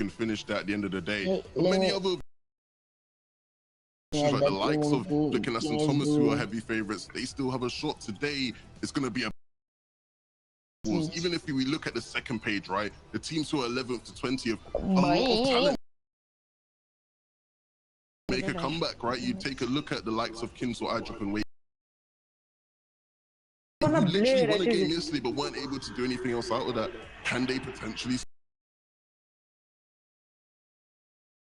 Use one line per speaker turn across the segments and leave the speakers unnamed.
can finish that at the end of the day. But many other like the likes of looking at St. Thomas, who are heavy favorites, they still have a shot today. It's going to be a even if we look at the second page, right, the teams who are 11th to 20th, a lot of talent make a comeback, right? You take a look at the likes of Kinsel, Idrip, and Wade. Who literally won a game yesterday but weren't able to do anything else out of that. Can they potentially?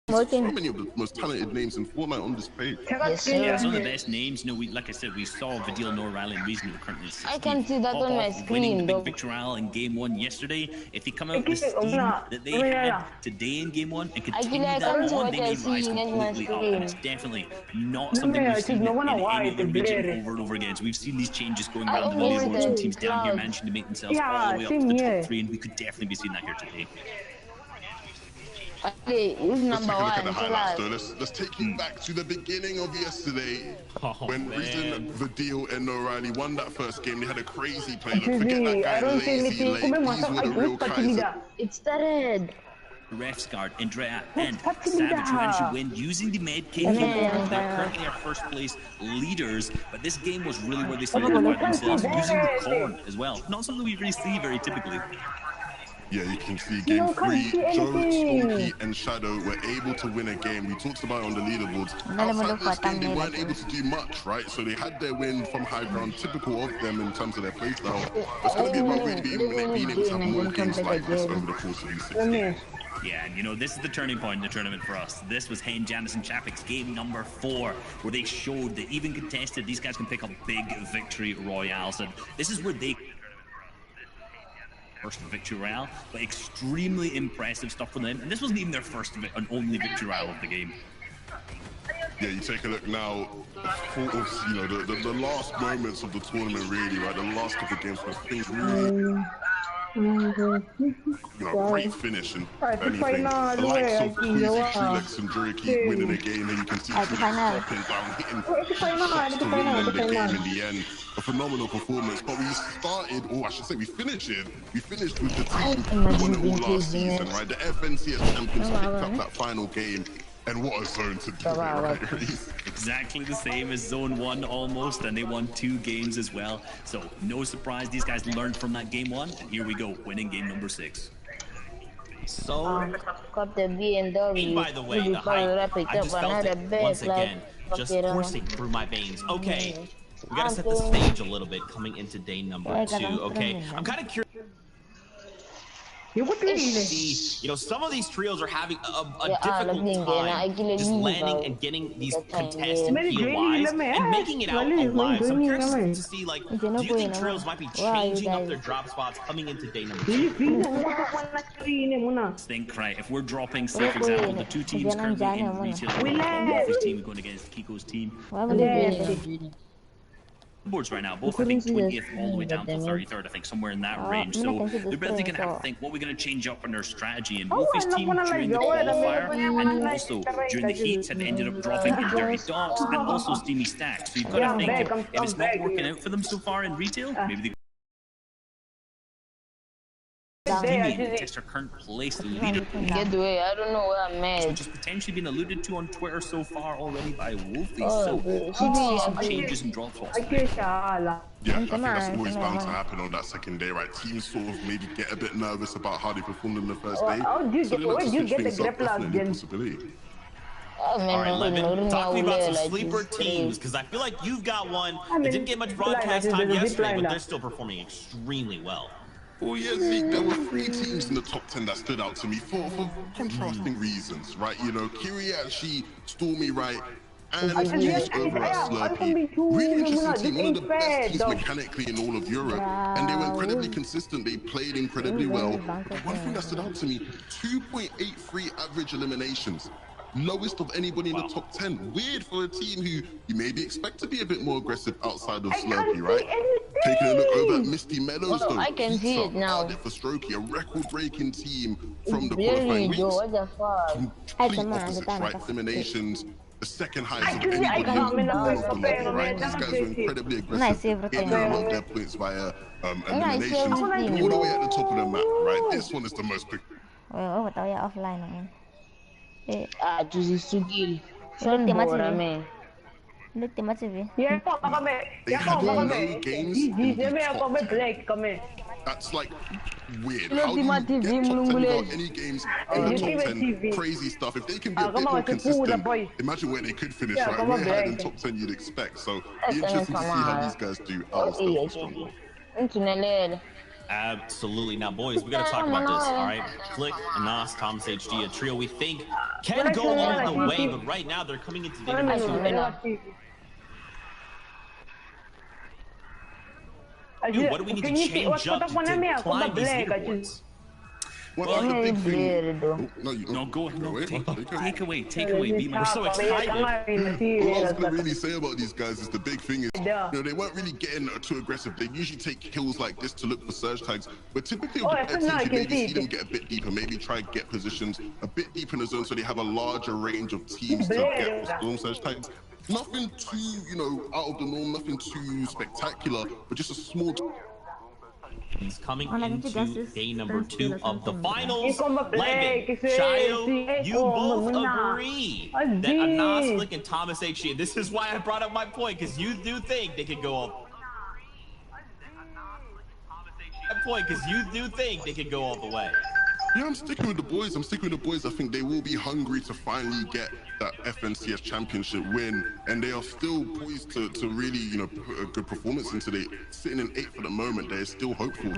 So many of the most talented names in Fortnite on this page.
Yes, yeah, some of the best names. You know, like I said, we saw Vidil, Nor, Rally, and Reason were currently 60.
I can see that on my screen.
Winning the big victory royale in game 1 yesterday. If they come out with the steam that they had today in game 1 and continue that on, they may rise completely up. And it's definitely not something we've seen in any other region over and over again. So we've seen these changes going around the leaderboards and teams down here managing to make themselves all the way up to the top 3, and we could definitely be seeing that here today.
Okay, who's number one?
Let's take a look at the highlights, though. Let's take you back to the beginning of yesterday when Reason, Vidil, and O'Reilly won that first game. They had a crazy play. Look, forget that guy lazy late. These were the real Kaiser.
It's the red.
Refsguard, Andrea, and Savage who managed to win using the med kit. They're currently our first place leaders, but this game was really where they solidified themselves using the corn as well. Not something we really see very typically.
Yeah, you can see game 3, Joe, Stonky, and Shadow were able to win a game. We talked about it on the leaderboards. Outside this game, they weren't able to do much, right? So they had their win from high ground, typical of them in terms of their playstyle. It's going to be about really being able to have more games like this over the course of these 6 games.
Yeah, and you know, this is the turning point in the tournament for us. This was Hayne, Janice, and Chapik's game number 4, where they showed that even contested, these guys can pick up big victory royales. And this is where they first victory royale, but extremely impressive stuff for them. And this wasn't even their first and only victory royale of the game.
Yeah, you take a look now, you know, the last moments of the tournament, really, right? The last couple of games where things really, you know, great finish and anything. The likes of Queasy, Trulix, and Juriki winning a game, and you can see Trulix dropping down, hitting shots to win them the game in the end. A phenomenal performance, but we started, or I should say we finished with the team who won it all last season, right? The FNCS champions picked up that final game, and what a zone to do it, right?
Exactly the same as Zone 1 almost, and they won 2 games as well. So no surprise, these guys learned from that game 1, and here we go, winning game number 6.
So, by the way, the hype, I just felt it once again, just coursing through my veins. Okay. We gotta set the stage a little bit coming into day number 2, okay? I'm kind of curious. See, you know, some of these trios are having a difficult time just landing and getting these contested POIs and making it out alive. So I'm curious to see, like, do you think trios might be changing up their drop spots coming into day number 2?
Think, right, if we're dropping, say, for example, the 2 teams currently in retail, Wolfie's team going against Kiko's team. Boards right now, both I think 20th all the way down to 33rd, I think somewhere in that range. So they're really gonna have to think what we're gonna change up in their strategy. And Wolfie's team during the qualifier and also during the heats had ended up dropping in Dirty Dogs and also Steamy Stacks. So you've got to think if it's not working out for them so far in retail, maybe they test our current place leader.
Get away, I don't know where I'm at.
Which has potentially been alluded to on Twitter so far already by Wolfie. So we see some changes in drop spots.
Yeah, I think that's always bound to happen on that second day, right? Teams sort of maybe get a bit nervous about how they performed on the first day. So they like to switch things up, definitely a possibility.
Alright, Levin, talk to me about some sleeper teams, because I feel like you've got one that didn't get much broadcast time yesterday, but they're still performing extremely well.
Well, yeah, Zeke, there were 3 teams in the top 10 that stood out to me for contrasting reasons, right? You know, Kiriachi, Stormy, right, and Wolves over at Slurpee. Really interesting team, one of the best teams mechanically in all of Europe, and they were incredibly consistent. They played incredibly well. But one thing that stood out to me, 2.83 average eliminations. Lowest of anybody in the top 10. Weird for a team who you maybe expect to be a bit more aggressive outside of Slurpee, right? Taking a look over at Misty Meadows, though.
I can see it now.
For Strokey, a record-breaking team from the qualifying weeks.
What the fuck?
Complete opposites, right? Eliminations, the second highest of anybody in the lobby, right? These guys were incredibly aggressive, getting them up their points via eliminations, all the way at the top of the map, right? This one is the most quick.
Gak tahu ya offline naman.
Juicy Sugil. Bora me.
L'ultima TV.
They have no games in the top 10. That's like weird. How do you get top 10 without any games in the top 10? Crazy stuff. If they can be a bit more consistent, imagine where they could finish, right? Way higher than top 10 you'd expect. So be interesting to see how these guys do.
Absolutely. Now, boys, we got to talk about this, all right? Flick, Nas, Thomas HD, a trio we think can go all the way, but right now they're coming into day number 2. Dude, what do we need to change up to climb these leaderboards?
Well, the big thing.
Take away. We're so excited.
What I was gonna really say about these guys is the big thing is, they weren't really getting too aggressive. They usually take kills like this to look for surge tags, but typically with the teams, you maybe see them get a bit deeper, maybe try and get positions a bit deeper in the zone so they have a larger range of teams to get storm surge tags. Nothing too, out of the norm, nothing too spectacular, but just a small.
He's coming into day number 2 of the finals. Levin, Shayo, you both agree that Anas, Flick, and Thomas HD. This is why I brought up my point, because you do think they could go all. All the way.
Yeah, I'm sticking with the boys. I think they will be hungry to finally get that FNCS championship win, and they are still poised to really, put a good performance into it. Sitting in 8th at the moment, they're still hopeful.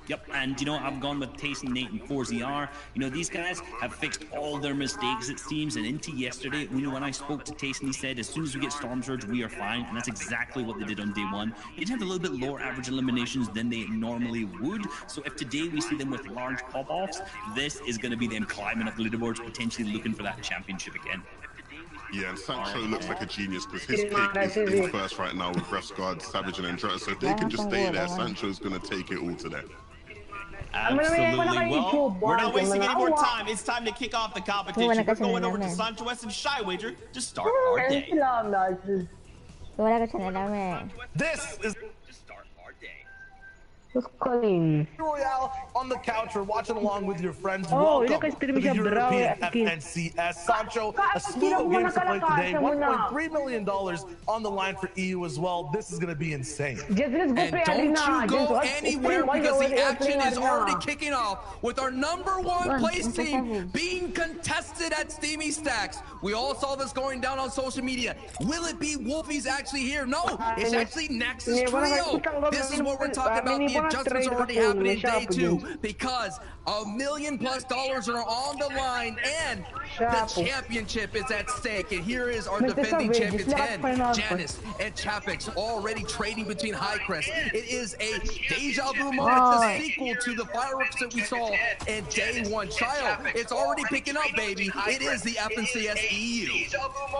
Yep, and I've gone with Tayson, Nate, and 4ZR. These guys have fixed all their mistakes, it seems, and into yesterday, when I spoke to Tayson, he said, as soon as we get Storm Surge, we are fine, and that's exactly what they did on day 1. They did have a little bit lower average eliminations than they normally would, so if today we see them with large pop-offs, this is going to be them climbing up the leaderboards, potentially looking for that championship again.
Yeah, and Sancho looks like a genius because his pick is in first right now with Refsguard, Savage, and Andretta, so if they can just stay there, Sancho's going to take it all to them.
Absolutely. Well, we're not wasting any more time. It's time to kick off the competition. We're going over to Sancho West and Shy Wager to start our day.
This is Royale on the couch or watching along with your friends. Welcome to the European FNCS. Sancho, a slew of games to play today. $1.3 million on the line for EU as well. This is going to be insane.
And don't you go anywhere because the action is already kicking off with our #1 place team being contested at Steamy Stacks. We all saw this going down on social media. Will it be Wolfies actually here? No, it's actually Nexus Trio. This is what we're talking about. The adjustments are already happening day 2 because $1 million+ are on the line and the championship is at stake. And here is our defending champions, Janice and Chapix, already trading between Highcrest. It is a deja vu moment, the sequel to the fireworks that we saw in day 1. Child, it's already picking up, baby. It is the FNCS EU.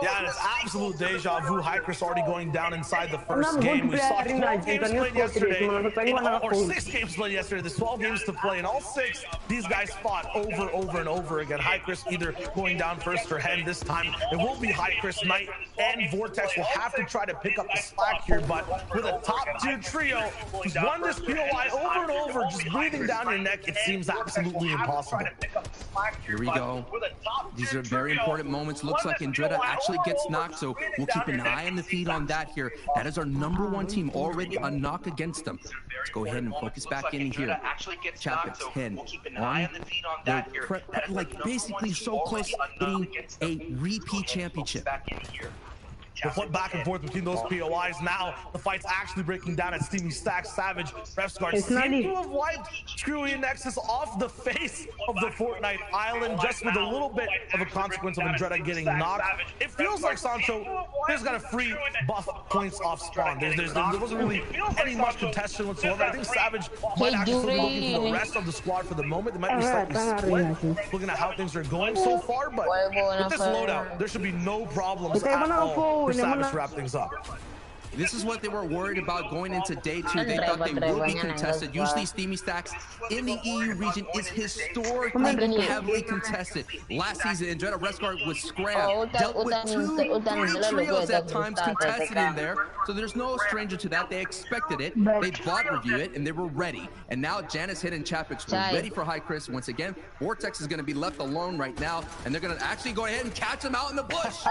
Yeah, and it's absolute deja vu. Highcrest already going down inside the first game. We saw 12 games played yesterday, or 6 games played yesterday. There's 12 games to play. In all 6, these guys fought over and over again. Highcrest either going down first or Hen this time. It will be Highcrest. Knight and Vortex will have to try to pick up the slack here, but with a top-tier trio who's won this POI over and over, just breathing down your neck, it seems absolutely impossible.
Here we go. These are very important moments. Looks like Andretta actually gets knocked, so we'll keep an eye on the feed on that here. That is our #1 team, already a knock against them. Let's go ahead and focus back in here. Chapix, Hen, on they're like basically so close to getting a repeat championship.
The flip back and forth between those POIs. Now the fight's actually breaking down at Steamy Stacks. Savage, Refsguard seem to have wiped Screwy and Nexus off the face of the Fortnite Island just with a little bit of a consequence of Andretta getting knocked. It feels like Sancho has got a free buff points off spawn. There wasn't really any much contestation whatsoever. I think Savage might actually be looking for the rest of the squad for the moment. They might be slightly split, looking at how things are going so far, but with this loadout, there should be no problems at all for Savage to wrap things up.
This is what they were worried about going into day 2. They thought they would be contested. Usually Steamy Stacks in the EU region is historically heavily contested. Last season, Andretta Resguard with Scram dealt with 2-3 trios at times contested in there. So there's no stranger to that. They expected it. They bought review it, and they were ready. And now Janice Hit and Chapix were ready for High Chris. Once again, Vortex is going to be left alone right now, and they're going to actually go ahead and catch him out in the bush.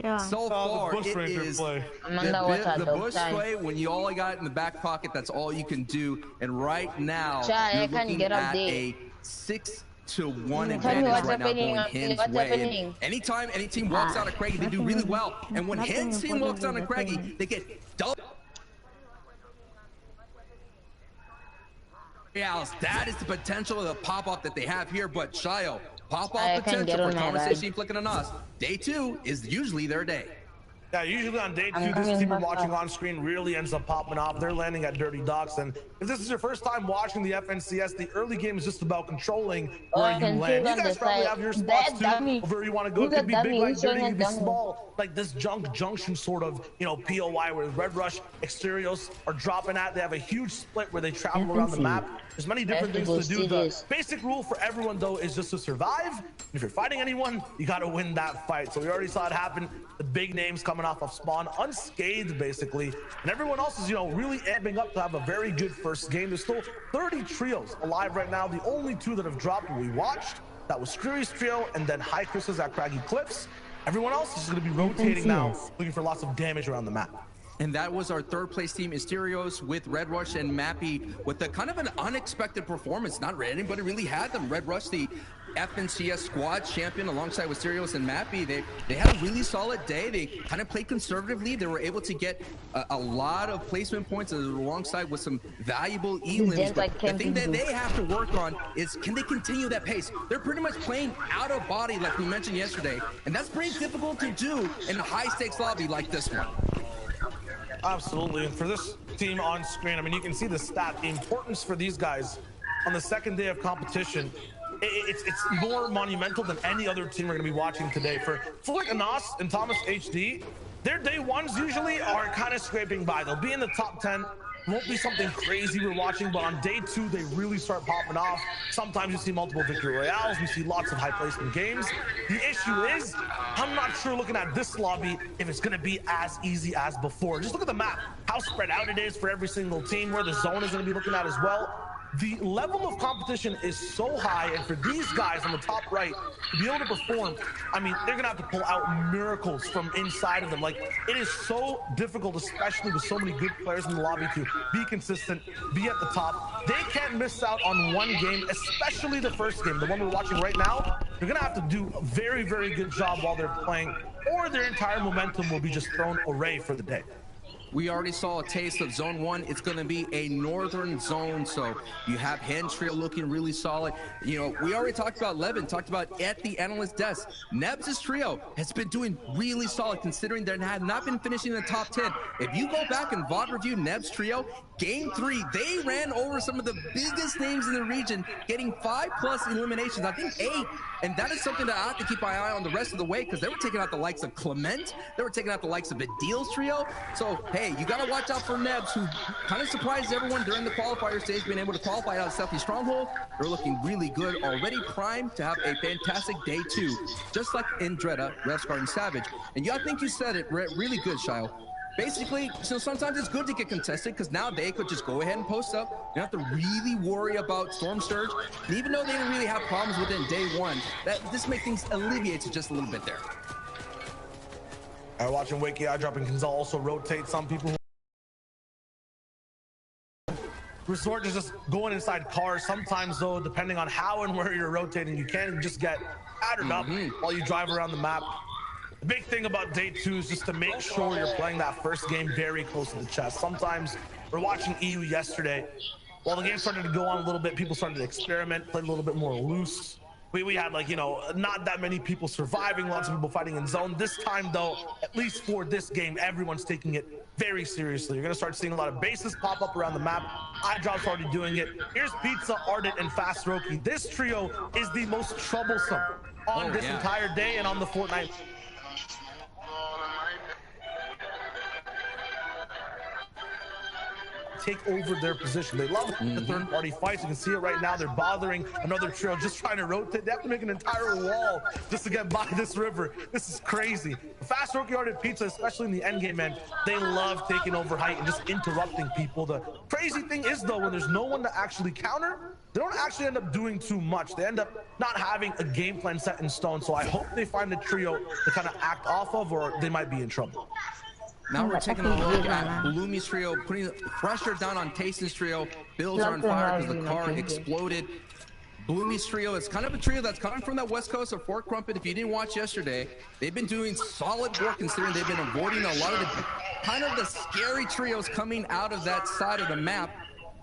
Yeah.
So far, it is the bush play when you all got it in the back pocket. That's all you can do. And right now, you're looking at a 6-1 advantage right now going Hen's way. And anytime any team walks out of Craigie, they do really well. And when Hen's team walks out of Craigie, they get double. That is the potential of the pop-up that they have here. But Shayo, pop-off potential for Thomas AC Flicking on us. Day 2 is usually their day.
Yeah, usually on day 2, this team we're watching on screen really ends up popping off. They're landing at Dirty Docks, and if this is your first time watching the FNCS, the early game is just about controlling where you land. You guys probably have your spots too, of where you want to go. It could be big like Dirty, it could be small like this junction sort of, you know, POI where Red Rush, Exterios are dropping at. They have a huge split where they travel around the map. There's many different things to do. The basic rule for everyone, though, is just to survive. And if you're fighting anyone, you got to win that fight. So we already saw it happen. The big names coming off of spawn unscathed, basically. And everyone else is, you know, really amping up to have a very good first game. There's still 30 trios alive right now. The only 2 that have dropped we watched, that was Screwy's trio and then High Chris's at Craggy Cliffs. Everyone else is going to be rotating now, looking for lots of damage around the map.
And that was our 3rd place team, Asterios, with Red Rush and Mappy, with a kind of an unexpected performance. Not anybody really had them. Red Rush, the FNCS squad champion, alongside with Asterios and Mappy, they had a really solid day. They kind of played conservatively. They were able to get a lot of placement points alongside with some valuable elims. But the thing that they have to work on is, can they continue that pace? They're pretty much playing out of body, like we mentioned yesterday, and that's pretty difficult to do in a high-stakes lobby like this one.
Absolutely, and for this team on screen, I mean, you can see the stat, the importance for these guys on the second day of competition. It's more monumental than any other team we're going to be watching today. For Flick Anas and Thomas HD, their day 1s usually are kind of scraping by. They'll be in the top 10. Won't be something crazy we're watching, but on day 2, they really start popping off. Sometimes you see multiple victory royales. We see lots of high placement games. The issue is, I'm not sure looking at this lobby if it's going to be as easy as before. Just look at the map, how spread out it is for every single team, where the zone is going to be looking at as well. The level of competition is so high, and for these guys on the top right to be able to perform, I mean, they're gonna have to pull out miracles from inside of them. Like, it is so difficult, especially with so many good players in the lobby, to be consistent, be at the top. They can't miss out on one game, especially the first game, the one we're watching right now. They're gonna have to do a very, very good job while they're playing, or their entire momentum will be just thrown away for the day.
We already saw a taste of Zone 1. It's going to be a northern zone, so you have Hen Trio looking really solid. You know, we already talked about Levin, talked about at the analyst desk. Nebs' trio has been doing really solid, considering they had not been finishing in the top 10. If you go back and VOD review Nebs' trio, Game 3, they ran over some of the biggest names in the region, getting 5+ eliminations, I think 8. And that is something that I have to keep my eye on the rest of the way, because they were taking out the likes of Clement, they were taking out the likes of Adil's trio. So, hey, you got to watch out for Nebs, who kind of surprised everyone during the qualifier stage, being able to qualify out of Stealthy Stronghold. They're looking really good, already primed to have a fantastic day 2, just like Indretta, Resguard, and Savage. And I think you said it really good, Shio. Basically, so sometimes it's good to get contested, because now they could just go ahead and post up. You don't have to really worry about Storm Surge. And even though they didn't really have problems within day 1, this makes things alleviates it just a little bit there.
Watching Wakey Eye dropping Gonzal also rotate some people who resort to just going inside cars. Sometimes, though, depending on how and where you're rotating, you can just get battered up while you drive around the map. The big thing about day 2 is just to make sure you're playing that first game very close to the chest. Sometimes we're watching EU yesterday. While the game started to go on a little bit, people started to experiment, play a little bit more loose. We had, like, you know, not that many people surviving, lots of people fighting in zone. This time, though, at least for this game, everyone's taking it very seriously. You're going to start seeing a lot of bases pop up around the map. iDrop's already doing it. Here's Pizza, Ardent, and Fast Roki. This trio is the most troublesome on this entire day and on the Fortnite. take over their position. They love the third-party fights. You can see it right now. They're bothering another trio, just trying to rotate. They have to make an entire wall just to get by this river. This is crazy. Fast Roki-hearted Pizza, especially in the end game, man, they love taking over height and just interrupting people. The crazy thing is, though, when there's no one to actually counter, they don't actually end up doing too much. They end up not having a game plan set in stone. So I hope they find a trio to kind of act off of, or they might be in trouble.
Now we're taking a look at Blumi's trio, putting pressure down on Tayson's trio. Bills are on fire because the car exploded. Blumi's trio is kind of a trio that's coming from that west coast of Fort Crumpet. If you didn't watch yesterday, they've been doing solid work considering they've been avoiding a lot of the kind of the scary trios coming out of that side of the map.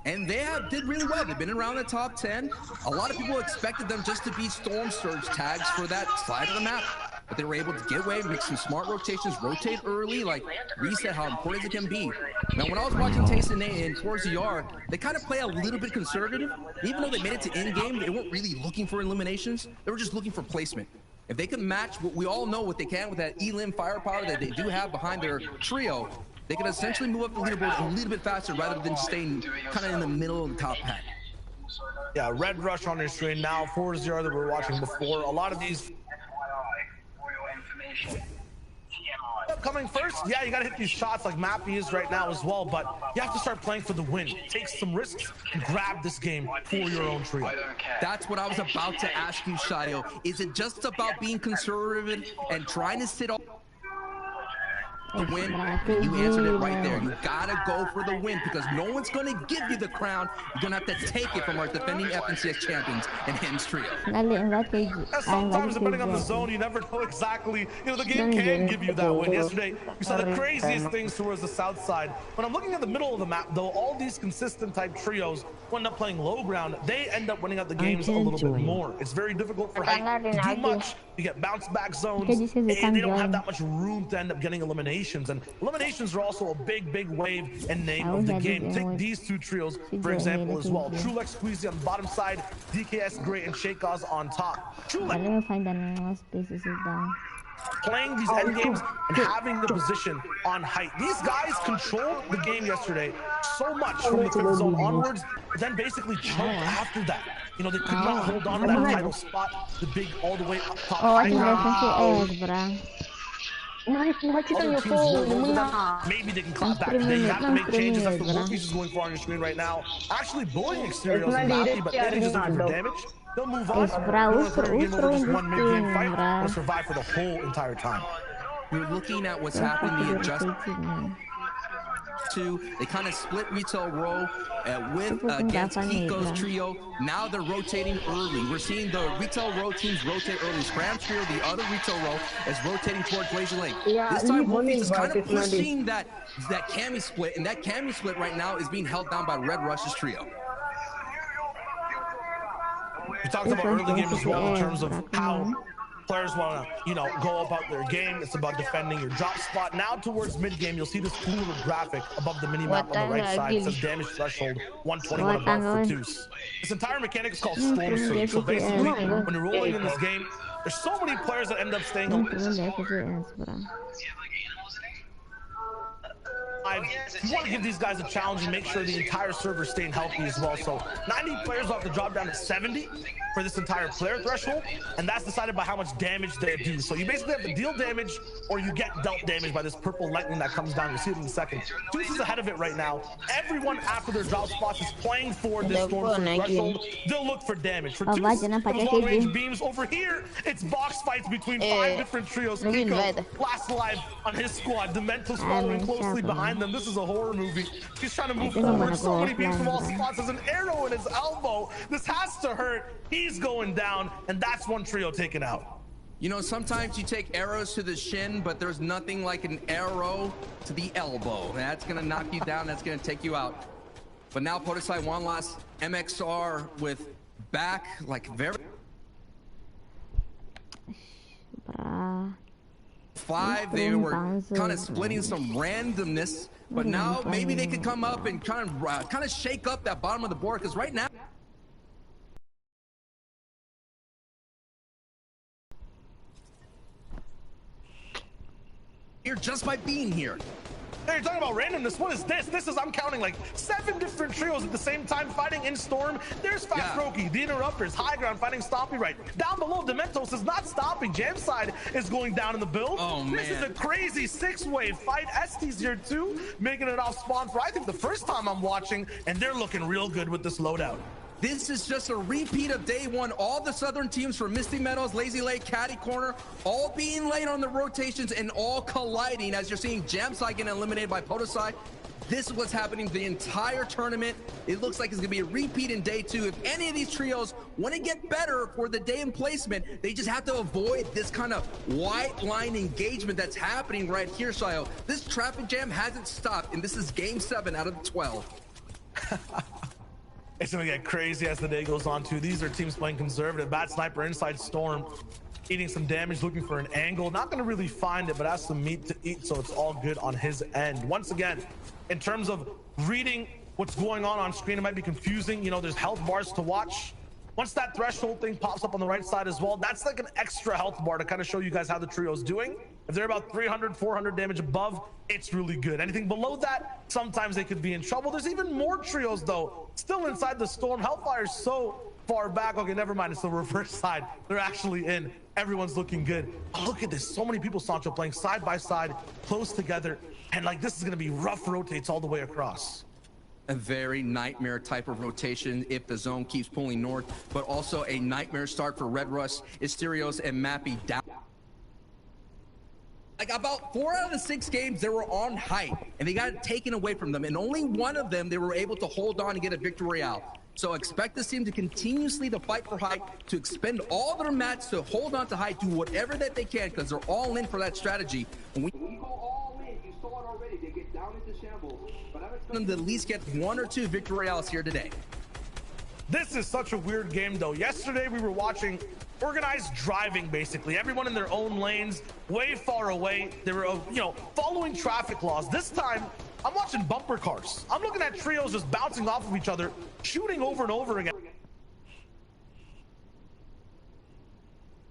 And they did really well. They've been around the top 10. A lot of people expected them just to be Storm Surge tags for that side of the map. But they were able to get away, make some smart rotations, rotate early, like reset how important it can be. Now, when I was watching Tayson and towards ZR, they kind of play a little bit conservative. Even though they made it to in-game, they weren't really looking for eliminations. They were just looking for placement. If they can match what we all know what they can with that Elim firepower that they do have behind their trio, they can essentially move up the leaderboard a little bit faster rather than staying kind of in the middle of the top pack.
Yeah, Red Rush on their screen now, 4-0 that we were watching before. A lot of these coming first, yeah, you gotta hit these shots like Mappy is right now as well, but you have to start playing for the win. Take some risks and grab this game for your own trio.
That's what I was about to ask you, Shayo. Is it just about being conservative and trying to sit off the win? You answered it right there. You gotta go for the win because no one's gonna give you the crown. You're gonna have to take it from our defending FNCS champions and Hims trio.
Sometimes depending on the zone, you never know exactly. The game can give you that win. Yesterday, we saw the craziest things towards the south side. When I'm looking at the middle of the map, though, all these consistent type trios who end up playing low ground, they end up winning out the games a little bit more. It's very difficult for Hype to do much. You get bounce back zones, and they don't have that much room to end up getting eliminations. And eliminations are also a big wave and name of the game. Take these two trios, for example, as well. Trulex Squeezy on the bottom side, DKS Great and Shakaz on top. Trulex playing these end games and having the position on height. These guys controlled the game yesterday so much from the 5th zone onwards, but then basically choked after that. They could not hold on to that title spot, the big all the way up top. Maybe they can clap back today. You have to make changes. That's what Wolfies is going for on your screen right now. Actually bullying Exteriors and Mappy, but they just looking for damage. They'll move on. One mid-game fight will survive for the whole entire time.
We're looking at what's happening, the adjustment. They kind of split retail row against Kiko's trio. Now they're rotating early. We're seeing the retail row teams rotate early. Scram trio, the other retail row, is rotating towards Blazing Lake. This time, Wolfies is kind of pushing that Cammy split, and that Cammy split right now is being held down by Red Rush's trio.
We talked about early game as well in terms of how players want to, go about their game. It's about defending your drop spot. Now towards mid-game, you'll see this cooler graphic above the mini-map on the right side. It says damage threshold 121 above for Deuce. This entire mechanic is called Storm Surge. So basically, when you're rolling in this game, there's so many players that end up staying alive. You want to give these guys a challenge and make sure the entire server is staying healthy as well. So 90 players will have to drop down to 70 for this entire player threshold, and that's decided by how much damage they do. So you basically have to deal damage or you get dealt damage by this purple lightning that comes down. You'll see it in a second. Deuce is ahead of it right now. Everyone after their drop spots is playing for this Storm Surge threshold. They'll look for damage. For Deuce, long range beams over here, it's box fights between 5 different trios. Kiko, last alive on his squad. Dementos following closely behind them. This is a horror movie. He's trying to move forward. So many beams from all spots. There's an arrow in his elbow. This has to hurt. He's going down, and that's one trio taken out.
Sometimes you take arrows to the shin, but there's nothing like an arrow to the elbow. That's gonna knock you down. That's gonna take you out. But now Podesai one last MXR with back like very 5. They were kind of splitting some randomness, but now maybe they could come up and kind of shake up that bottom of the board, because right now here just by being here.
Hey, you're talking about randomness. What is this? This is, I'm counting like 7 different trios at the same time fighting in Storm. There's Fast Roki, the Interrupters, High Ground fighting Stompy right. Down below, Dementos is not stopping. Jamside is going down in the build.
Oh, man.
This is a crazy 6-way fight. ST's here too, making it off spawn for, I think, the first time I'm watching, and they're looking real good with this loadout.
This is just a repeat of day one. All the Southern teams from Misty Meadows, Lazy Lake, Caddy Corner, all being late on the rotations and all colliding as you're seeing Jamside getting eliminated by Podosai. This is what's happening the entire tournament. It looks like it's gonna be a repeat in day 2. If any of these trios want to get better for the day in placement, they just have to avoid this kind of white line engagement that's happening right here, Shayo. This traffic jam hasn't stopped, and this is game 7 out of the 12.
It's gonna get crazy as the day goes on too. These are teams playing conservative. Bad Sniper inside Storm, eating some damage, looking for an angle. Not gonna really find it, but has some meat to eat, so it's all good on his end. Once again, in terms of reading what's going on screen, it might be confusing. You know, there's health bars to watch. Once that threshold thing pops up on the right side as well, that's like an extra health bar to kind of show you guys how the trio's doing. If they're about 300, 400 damage above, it's really good. Anything below that, sometimes they could be in trouble. There's even more trios though, still inside the Storm. Hellfire's so far back. Okay, never mind, it's the reverse side. They're actually in. Everyone's looking good. Oh, look at this, so many people, Sancho, playing side by side, close together. And like, this is gonna be rough rotates all the way across.
A very nightmare type of rotation if the zone keeps pulling north, but also a nightmare start for Red Rush, Asterios, and Mappy down. Like about 4 out of the 6 games, they were on height, and they got it taken away from them. And only one of them, they were able to hold on and get a victory out. So expect this team to continuously to fight for height, to expend all their mats to hold on to height, do whatever that they can, because they're all in for that strategy. And when you go all in, you saw it already, they get down into shambles. But I'm expecting them to at least get 1 or 2 victory outs here today.
This is such a weird game though. Yesterday we were watching organized driving, basically. Everyone in their own lanes, way far away. They were, you know, following traffic laws. This time, I'm watching bumper cars. I'm looking at trios just bouncing off of each other, shooting over and over again.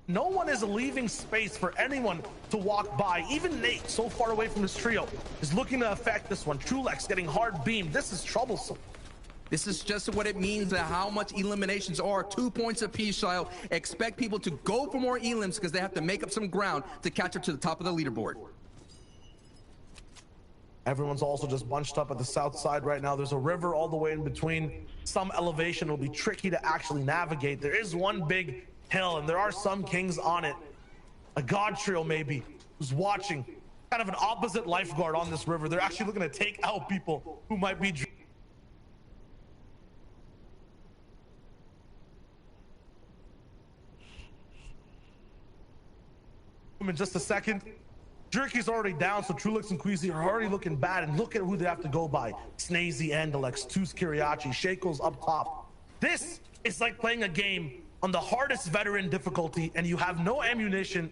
No one is leaving space for anyone to walk by. Even Nate, so far away from this trio, is looking to affect this one. Trulex getting hard beamed. This is troublesome.
This is just what it means, that how much eliminations are. 2 points apiece, Shio. Expect people to go for more elims because they have to make up some ground to catch up to the top of the leaderboard.
Everyone's also just bunched up at the south side right now. There's a river all the way in between. Some elevation will be tricky to actually navigate. There is one big hill, and there are some kings on it. A god trio maybe who's watching, kind of an opposite lifeguard on this river. They're actually looking to take out people who might be in just a second. Jerky's already down, so Trulix and Queasy are already looking bad, and look at who they have to go by. Snazy, Andalex, Tooth Kiriachi, Shakel's up top. This is like playing a game on the hardest veteran difficulty, and you have no ammunition.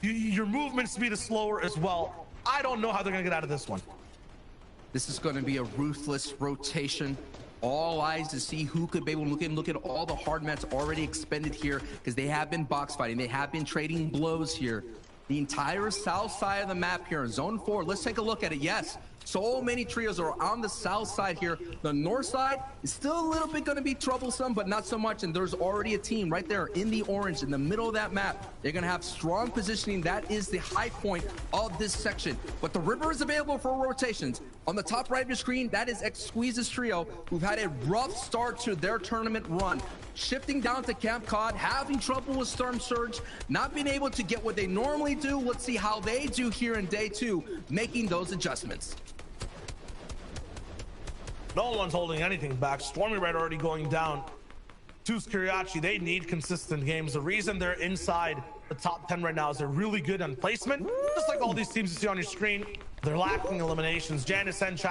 Your movement speed is slower as well. I don't know how they're gonna get out of this one.
This is gonna be a ruthless rotation. All eyes to see who could be able to look at all the hard mats already expended here, because they have been box fighting. They have been trading blows here. The entire south side of the map here in zone 4. Let's take a look at it. Yes, so many trios are on the south side here. The north side is still a little bit going to be troublesome, but not so much. And there's already a team right there in the orange in the middle of that map. They're going to have strong positioning. That is the high point of this section. But the river is available for rotations. On the top right of your screen, that is X-Squeeze's trio, who've had a rough start to their tournament run. Shifting down to Camp Cod, having trouble with Storm Surge, not being able to get what they normally do. Let's see how they do here in day 2, making those adjustments.
No one's holding anything back. Stormy Red already going down. Tooth Kiriachi, they need consistent games. The reason they're inside the top 10 right now is they're really good on placement. Just like all these teams you see on your screen, they're lacking eliminations. Janice and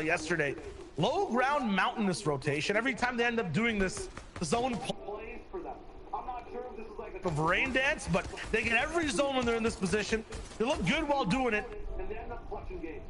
yesterday. Low ground mountainous rotation. Every time they end up doing this, the zone plays for them. I'm not sure if this is like a rain dance, but they get every zone when they're in this position. They look good while doing it, and they end up clutching games.